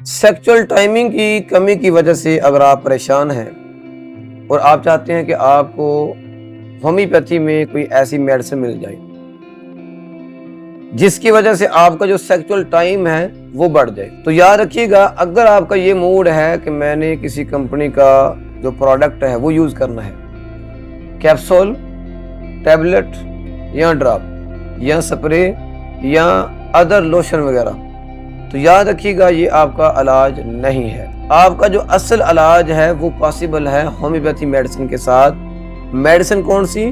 Sexual timing की कमी की वजह से अगर आप परेशान हैं और आप चाहते हैं कि आपको होम्योपैथी में कोई ऐसी मेडिसिन मिल जाए जिसकी वजह से आपका जो सेक्सुअल टाइम है वो बढ़ जाए, तो याद रखिएगा, अगर आपका ये मूड है कि मैंने किसी कंपनी का जो प्रोडक्ट है वो यूज करना है, कैप्सूल, टैबलेट या ड्रॉप या स्प्रे या अदर लोशन वगैरह, तो याद रखिएगा ये आपका इलाज नहीं है। आपका जो असल इलाज है वो पॉसिबल है होम्योपैथी मेडिसिन के साथ। मेडिसिन कौन सी?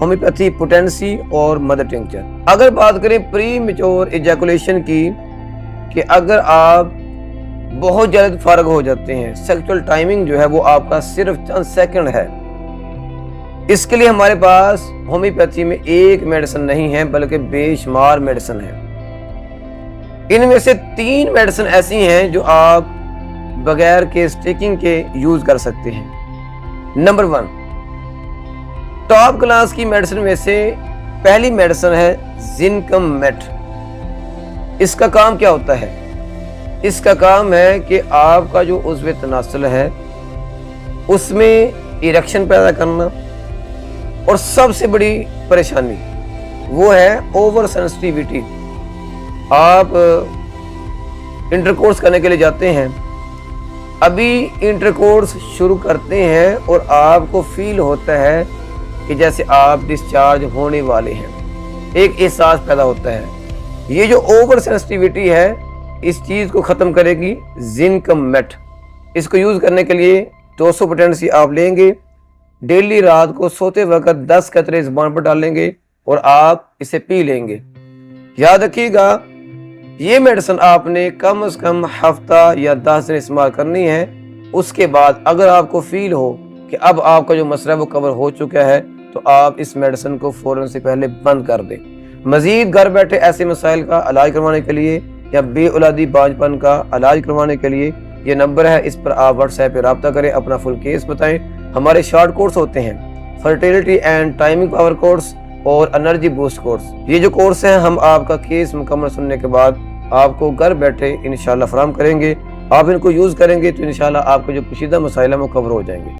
होम्योपैथी पोटेंसी और मदर टिंचर। अगर बात करें प्री मैच्योर इजैकुलेशन की, कि अगर आप बहुत जल्द फारग हो जाते हैं, सेक्सुअल टाइमिंग जो है वो आपका सिर्फ चंद सेकंड है, इसके लिए हमारे पास होम्योपैथी में एक मेडिसिन नहीं है बल्कि बेशुमार मेडिसिन है। इनमें से 3 मेडिसिन ऐसी हैं जो आप बगैर के स्टिकिंग के यूज कर सकते हैं। नंबर 1, टॉप क्लास की मेडिसिन में से पहली मेडिसिन है जिंकम मेट। इसका काम क्या होता है? इसका काम है कि आपका जो उज़्व तनासुल है उसमें इरेक्शन पैदा करना, और सबसे बड़ी परेशानी वो है ओवर सेंसिटिविटी। आप इंटरकोर्स करने के लिए जाते हैं, अभी इंटरकोर्स शुरू करते हैं और आपको फील होता है कि जैसे आप डिस्चार्ज होने वाले हैं, एक एहसास पैदा होता है। ये जो ओवर सेंसिटिविटी है इस चीज़ को ख़त्म करेगी जिंकम मेट। इसको यूज़ करने के लिए 200 पोटेंसी आप लेंगे, डेली रात को सोते वक्त 10 कतरे ज़ुबान पर डालेंगे और आप इसे पी लेंगे। याद रखिएगा, ये मेडिसिन आपने कम से कम हफ्ता या 10 दिन इस्तेमाल करनी है। उसके बाद अगर आपको फील हो कि अब आपका जो मसला वो कवर हो चुका है, तो आप इस मेडिसिन को फौरन से पहले बंद कर दें। मजीद घर बैठे ऐसे मसाइल का इलाज करवाने के लिए या बेऔलादी बांझपन का इलाज करवाने के लिए ये नंबर है, इस पर आप व्हाट्सएप पे रब्ता करें, अपना फुल केस बताएं। हमारे शॉर्ट कोर्स होते हैं fertility and timing power course और एनर्जी बूस्ट कोर्स। ये जो कोर्स है हम आपका केस मुकम्मल सुनने के बाद आपको घर बैठे इंशाल्लाह फराहम करेंगे। आप इनको यूज करेंगे तो इंशाल्लाह आपके जो पोशीदा मसाइल हैं वो कवर हो जाएंगे।